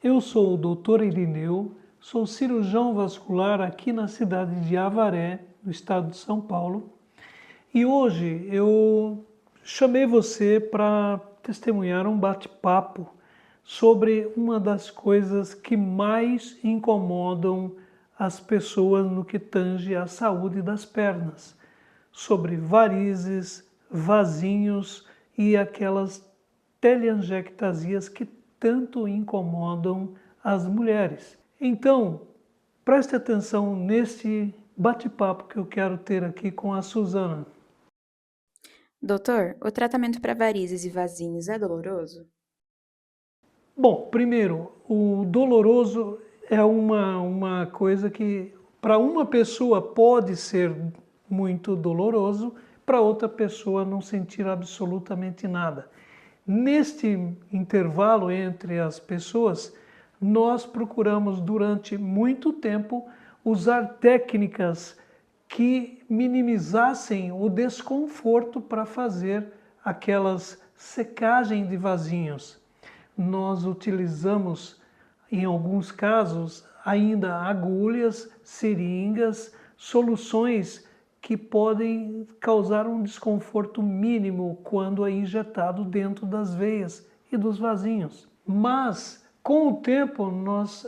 Eu sou o Dr. Irineu, sou cirurgião vascular aqui na cidade de Avaré, no estado de São Paulo, e hoje eu chamei você para testemunhar um bate-papo sobre uma das coisas que mais incomodam as pessoas no que tange à saúde das pernas, sobre varizes, vasinhos e aquelas teleangiectasias que tanto incomodam as mulheres. Então, preste atenção neste bate-papo que eu quero ter aqui com a Suzana. Doutor, o tratamento para varizes e vasinhos é doloroso? Bom, primeiro, o doloroso é uma coisa que para uma pessoa pode ser muito doloroso, para outra pessoa não sentir absolutamente nada. Neste intervalo entre as pessoas, nós procuramos durante muito tempo usar técnicas que minimizassem o desconforto para fazer aquelas secagem de vasinhos. Nós utilizamos, em alguns casos, ainda agulhas, seringas, soluções que podem causar um desconforto mínimo quando é injetado dentro das veias e dos vasinhos. Mas, com o tempo, nós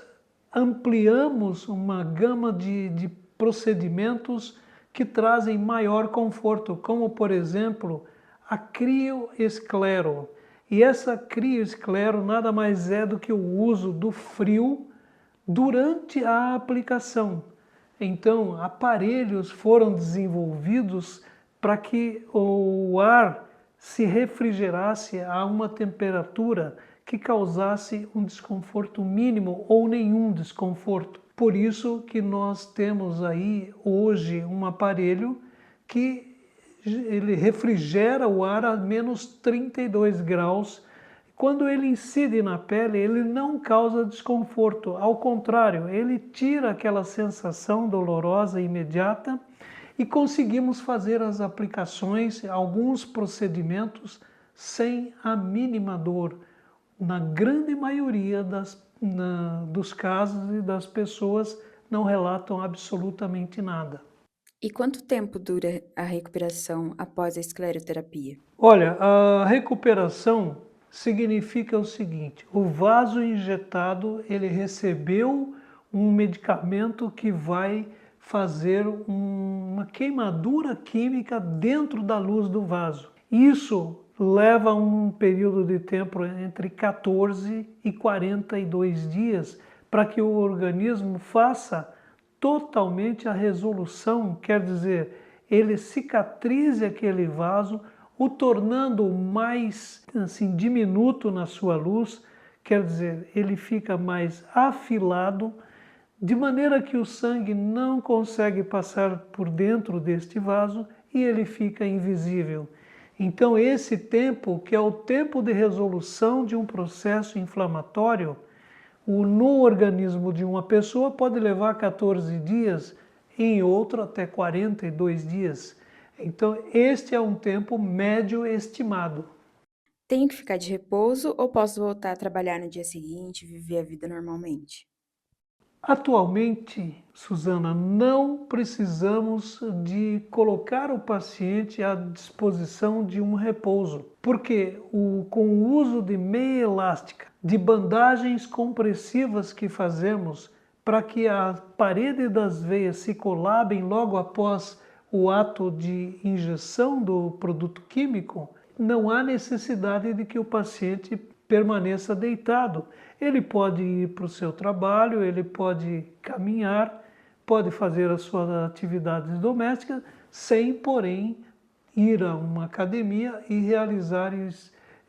ampliamos uma gama de procedimentos que trazem maior conforto, como, por exemplo, a crioesclero. E essa crioesclero nada mais é do que o uso do frio durante a aplicação. Então, aparelhos foram desenvolvidos para que o ar se refrigerasse a uma temperatura que causasse um desconforto mínimo ou nenhum desconforto. Por isso que nós temos aí hoje um aparelho que ele refrigera o ar a menos 32 graus. Quando ele incide na pele, ele não causa desconforto, ao contrário, ele tira aquela sensação dolorosa imediata e conseguimos fazer as aplicações, alguns procedimentos sem a mínima dor, na grande maioria dos casos e das pessoas não relatam absolutamente nada. E quanto tempo dura a recuperação após a escleroterapia? Olha, a recuperação significa o seguinte: o vaso injetado ele recebeu um medicamento que vai fazer uma queimadura química dentro da luz do vaso. Isso leva um período de tempo entre 14 e 42 dias para que o organismo faça totalmente a resolução, quer dizer, ele cicatrize aquele vaso, o tornando mais assim diminuto na sua luz, quer dizer, ele fica mais afilado, de maneira que o sangue não consegue passar por dentro deste vaso e ele fica invisível. Então esse tempo, que é o tempo de resolução de um processo inflamatório, no organismo de uma pessoa pode levar 14 dias, em outro até 42 dias. Então, este é um tempo médio estimado. Tenho que ficar de repouso ou posso voltar a trabalhar no dia seguinte e viver a vida normalmente? Atualmente, Suzana, não precisamos de colocar o paciente à disposição de um repouso, porque com o uso de meia elástica, de bandagens compressivas que fazemos para que a parede das veias se colabem logo após o ato de injeção do produto químico, não há necessidade de que o paciente permaneça deitado. Ele pode ir para o seu trabalho, ele pode caminhar, pode fazer as suas atividades domésticas, sem, porém, ir a uma academia e realizar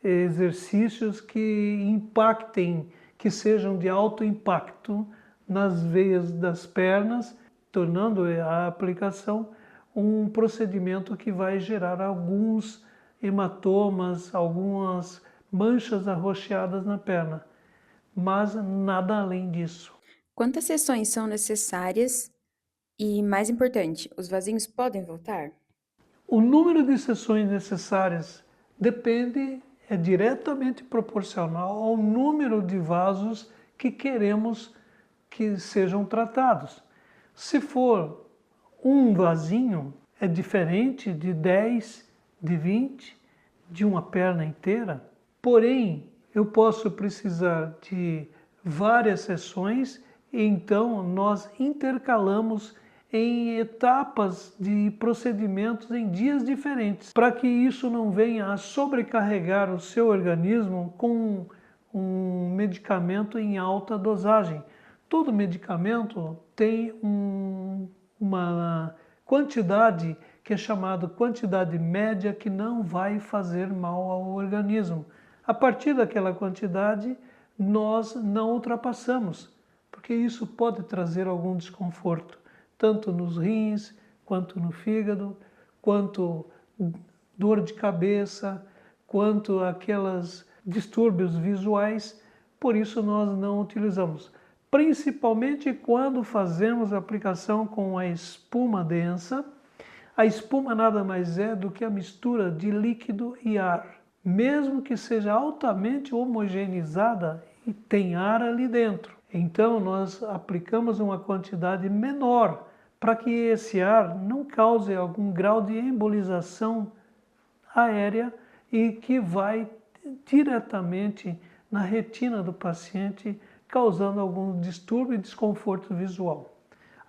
exercícios que impactem, que sejam de alto impacto nas veias das pernas, tornando a aplicação um procedimento que vai gerar alguns hematomas, algumas manchas arroxeadas na perna, mas nada além disso. Quantas sessões são necessárias? E, mais importante, os vasinhos podem voltar? O número de sessões necessárias depende, é diretamente proporcional ao número de vasos que queremos que sejam tratados. Se for um vasinho, é diferente de 10, de 20, de uma perna inteira. Porém, eu posso precisar de várias sessões, e então nós intercalamos em etapas de procedimentos em dias diferentes, para que isso não venha a sobrecarregar o seu organismo com um medicamento em alta dosagem. Todo medicamento tem uma quantidade que é chamada quantidade média, que não vai fazer mal ao organismo. A partir daquela quantidade, nós não ultrapassamos, porque isso pode trazer algum desconforto, tanto nos rins, quanto no fígado, quanto dor de cabeça, quanto aqueles distúrbios visuais. Por isso nós não utilizamos, principalmente quando fazemos a aplicação com a espuma densa. A espuma nada mais é do que a mistura de líquido e ar. Mesmo que seja altamente homogeneizada, e tem ar ali dentro. Então nós aplicamos uma quantidade menor, para que esse ar não cause algum grau de embolização aérea e que vai diretamente na retina do paciente, causando algum distúrbio e desconforto visual,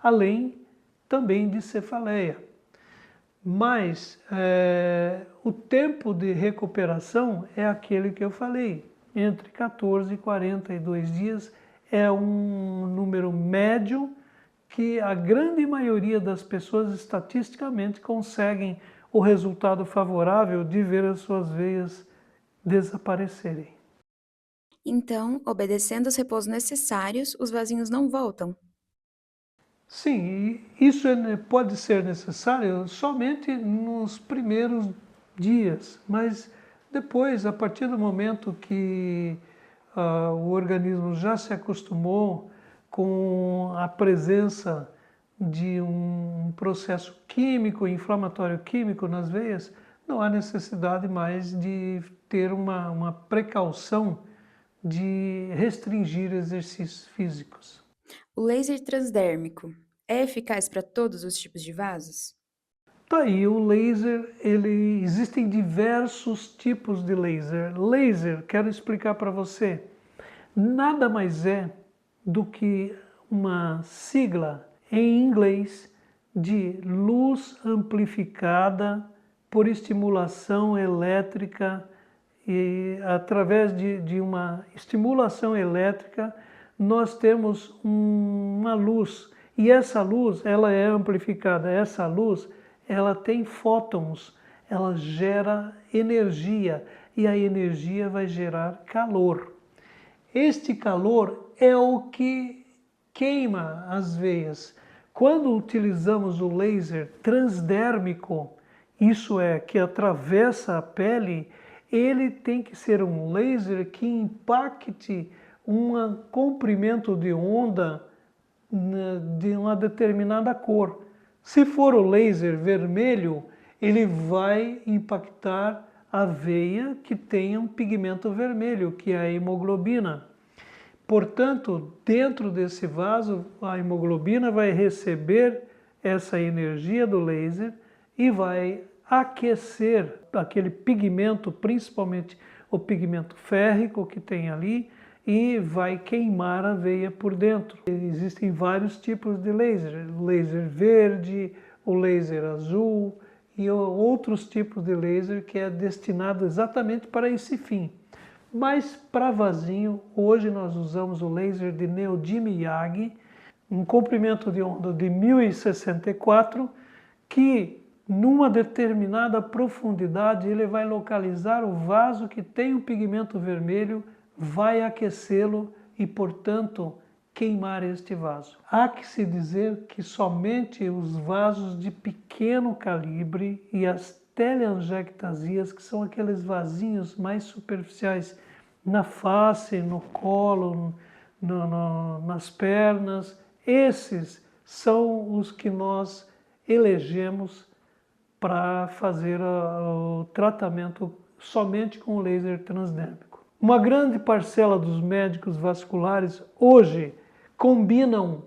além também de cefaleia. Mas o tempo de recuperação é aquele que eu falei, entre 14 e 42 dias é um número médio que a grande maioria das pessoas estatisticamente conseguem o resultado favorável de ver as suas veias desaparecerem. Então, obedecendo os repousos necessários, os vasinhos não voltam. Sim, e isso pode ser necessário somente nos primeiros dias, mas depois, a partir do momento que o organismo já se acostumou com a presença de um processo químico, inflamatório químico nas veias, não há necessidade mais de ter uma precaução de restringir exercícios físicos. O laser transdérmico é eficaz para todos os tipos de vasos? Tá aí, o laser, existem diversos tipos de laser. Laser, quero explicar para você, nada mais é do que uma sigla em inglês de luz amplificada por estimulação elétrica, e através de uma estimulação elétrica nós temos uma luz, e essa luz ela é amplificada. Essa luz ela tem fótons, ela gera energia, e a energia vai gerar calor. Este calor é o que queima as veias. Quando utilizamos o laser transdérmico, isso é, que atravessa a pele, ele tem que ser um laser que impacte um comprimento de onda de uma determinada cor. Se for o laser vermelho, ele vai impactar a veia que tem um pigmento vermelho, que é a hemoglobina. Portanto, dentro desse vaso, a hemoglobina vai receber essa energia do laser e vai aquecer aquele pigmento, principalmente o pigmento férrico que tem ali, e vai queimar a veia por dentro. Existem vários tipos de laser, o laser verde, o laser azul e outros tipos de laser que é destinado exatamente para esse fim. Mas para vasinho, hoje nós usamos o laser de Neodymium-Yagi, um comprimento de onda de 1064, que numa determinada profundidade ele vai localizar o vaso que tem o pigmento vermelho, vai aquecê-lo e, portanto, queimar este vaso. Há que se dizer que somente os vasos de pequeno calibre e as teleangiectasias, que são aqueles vasinhos mais superficiais na face, no colo, nas pernas, esses são os que nós elegemos para fazer o tratamento somente com o laser transdérmico. Uma grande parcela dos médicos vasculares hoje combinam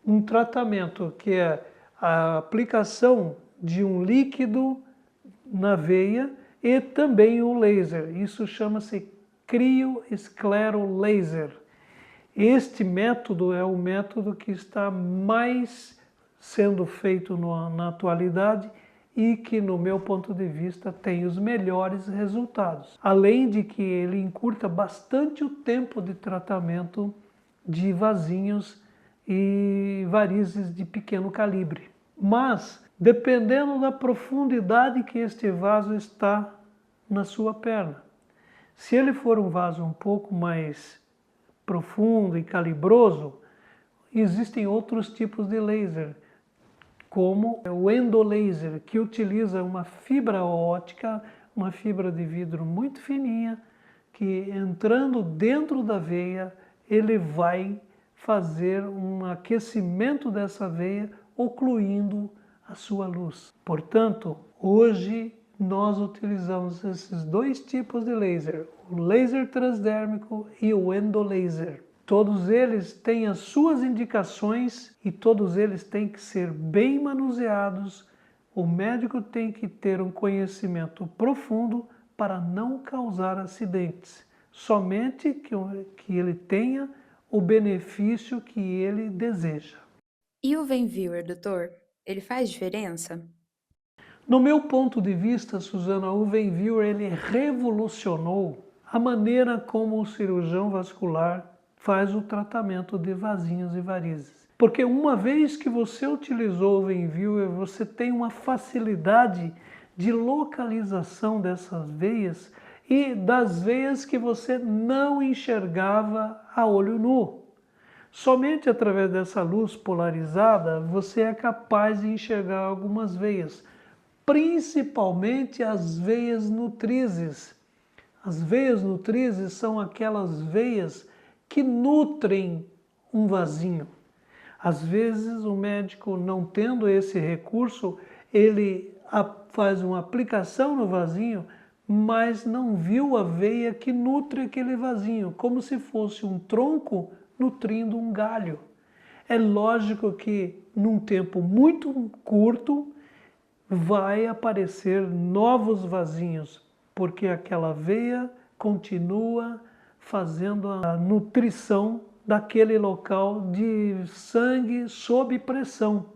um tratamento que é a aplicação de um líquido na veia e também o laser. Isso chama-se crioesclerolaser. Este método é o método que está mais sendo feito na atualidade e que, no meu ponto de vista, tem os melhores resultados. Além de que ele encurta bastante o tempo de tratamento de vasinhos e varizes de pequeno calibre. Mas, dependendo da profundidade que este vaso está na sua perna, se ele for um vaso um pouco mais profundo e calibroso, existem outros tipos de laser, como o endolaser, que utiliza uma fibra óptica, uma fibra de vidro muito fininha, que entrando dentro da veia, ele vai fazer um aquecimento dessa veia, ocluindo a sua luz. Portanto, hoje nós utilizamos esses dois tipos de laser, o laser transdérmico e o endolaser. Todos eles têm as suas indicações e todos eles têm que ser bem manuseados. O médico tem que ter um conhecimento profundo para não causar acidentes. Somente que ele tenha o benefício que ele deseja. E o Venviewer, doutor? Ele faz diferença? No meu ponto de vista, Suzana, o Venviewer ele revolucionou a maneira como o cirurgião vascular faz o tratamento de vasinhos e varizes. Porque uma vez que você utilizou o Venviewer, você tem uma facilidade de localização dessas veias e das veias que você não enxergava a olho nu. Somente através dessa luz polarizada você é capaz de enxergar algumas veias, principalmente as veias nutrizes. As veias nutrizes são aquelas veias que nutrem um vasinho. Às vezes o médico, não tendo esse recurso, ele faz uma aplicação no vasinho, mas não viu a veia que nutre aquele vasinho, como se fosse um tronco nutrindo um galho. É lógico que num tempo muito curto vai aparecer novos vasinhos, porque aquela veia continua fazendo a nutrição daquele local de sangue sob pressão.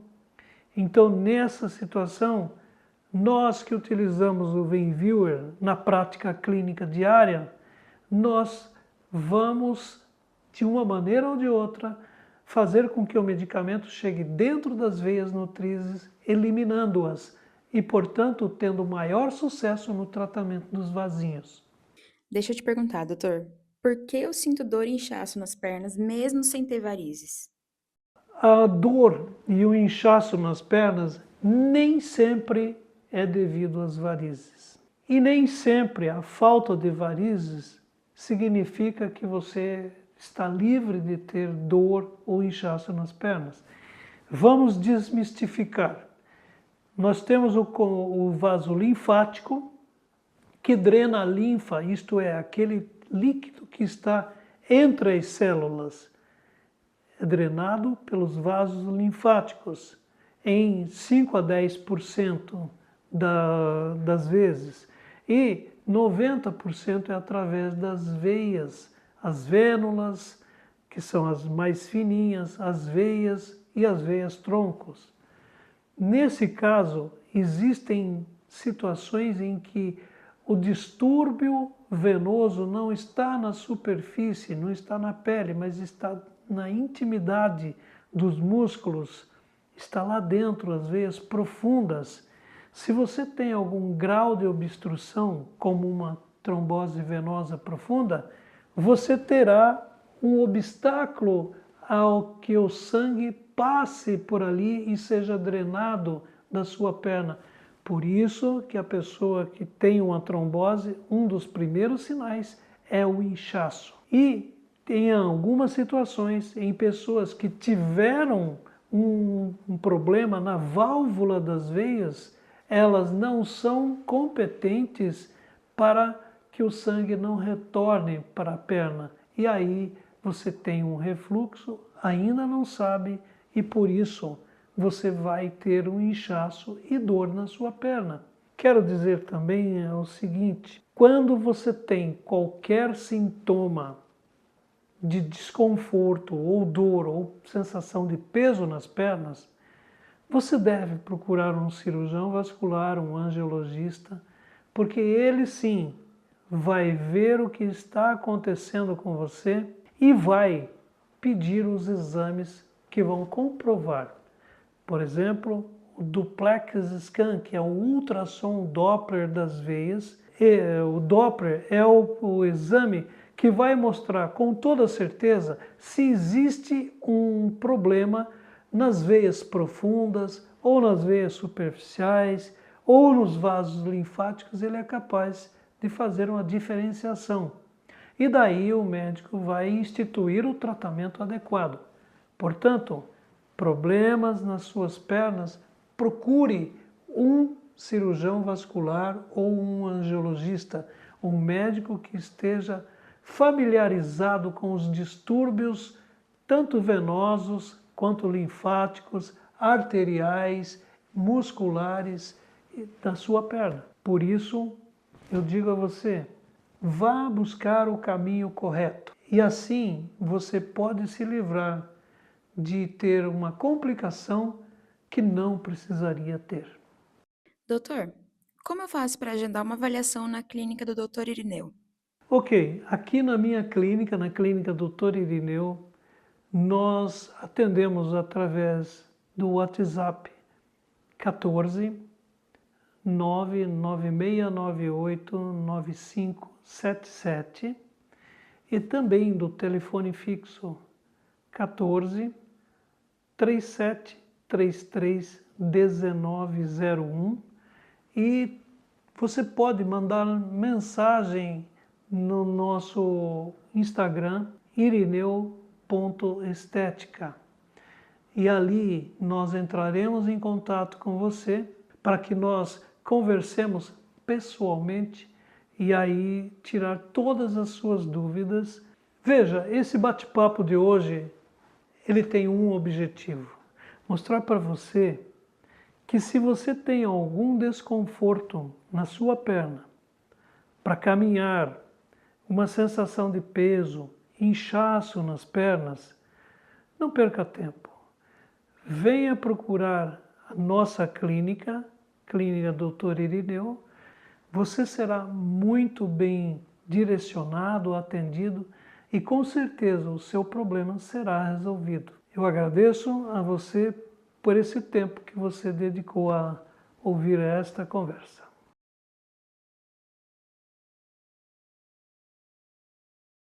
Então, nessa situação, nós que utilizamos o Venviewer na prática clínica diária, nós vamos, de uma maneira ou de outra, fazer com que o medicamento chegue dentro das veias nutrizes, eliminando-as e, portanto, tendo maior sucesso no tratamento dos vasinhos. Deixa eu te perguntar, doutor. Por que eu sinto dor e inchaço nas pernas mesmo sem ter varizes? A dor e o inchaço nas pernas nem sempre é devido às varizes. E nem sempre a falta de varizes significa que você está livre de ter dor ou inchaço nas pernas. Vamos desmistificar. Nós temos o vaso linfático, que drena a linfa, isto é, aquele líquido que está entre as células. É drenado pelos vasos linfáticos em 5 a 10% das vezes. E 90% é através das veias, as vênulas, que são as mais fininhas, as veias e as veias troncos. Nesse caso, existem situações em que o distúrbio venoso não está na superfície, não está na pele, mas está na intimidade dos músculos, está lá dentro, as veias profundas. Se você tem algum grau de obstrução, como uma trombose venosa profunda, você terá um obstáculo ao que o sangue passe por ali e seja drenado da sua perna. Por isso que a pessoa que tem uma trombose, um dos primeiros sinais é o inchaço. E tem algumas situações em pessoas que tiveram um problema na válvula das veias, elas não são competentes para que o sangue não retorne para a perna. E aí você tem um refluxo, ainda não sabe, e por isso você vai ter um inchaço e dor na sua perna. Quero dizer também o seguinte, quando você tem qualquer sintoma de desconforto ou dor ou sensação de peso nas pernas, você deve procurar um cirurgião vascular, um angiologista, porque ele sim vai ver o que está acontecendo com você e vai pedir os exames que vão comprovar. Por exemplo, o duplex scan, que é o ultrassom Doppler das veias. O Doppler é o exame que vai mostrar com toda certeza se existe um problema nas veias profundas ou nas veias superficiais ou nos vasos linfáticos. Ele é capaz de fazer uma diferenciação. E daí o médico vai instituir o tratamento adequado. Portanto, problemas nas suas pernas, procure um cirurgião vascular ou um angiologista, um médico que esteja familiarizado com os distúrbios tanto venosos quanto linfáticos, arteriais, musculares da sua perna. Por isso, eu digo a você, vá buscar o caminho correto. E assim você pode se livrar de ter uma complicação que não precisaria ter. Doutor, como eu faço para agendar uma avaliação na clínica do Dr. Irineu? Ok, aqui na minha clínica, na clínica Dr. Irineu, nós atendemos através do WhatsApp 14 996989577 e também do telefone fixo 14 3733 1901 e você pode mandar mensagem no nosso Instagram irineu.estética e ali nós entraremos em contato com você para que nós conversemos pessoalmente e aí tirar todas as suas dúvidas. Veja, esse bate-papo de hoje ele tem um objetivo, mostrar para você que se você tem algum desconforto na sua perna, para caminhar, uma sensação de peso, inchaço nas pernas, não perca tempo. Venha procurar a nossa clínica, Clínica Dr. Irineu, você será muito bem direcionado, atendido e com certeza o seu problema será resolvido. Eu agradeço a você por esse tempo que você dedicou a ouvir esta conversa.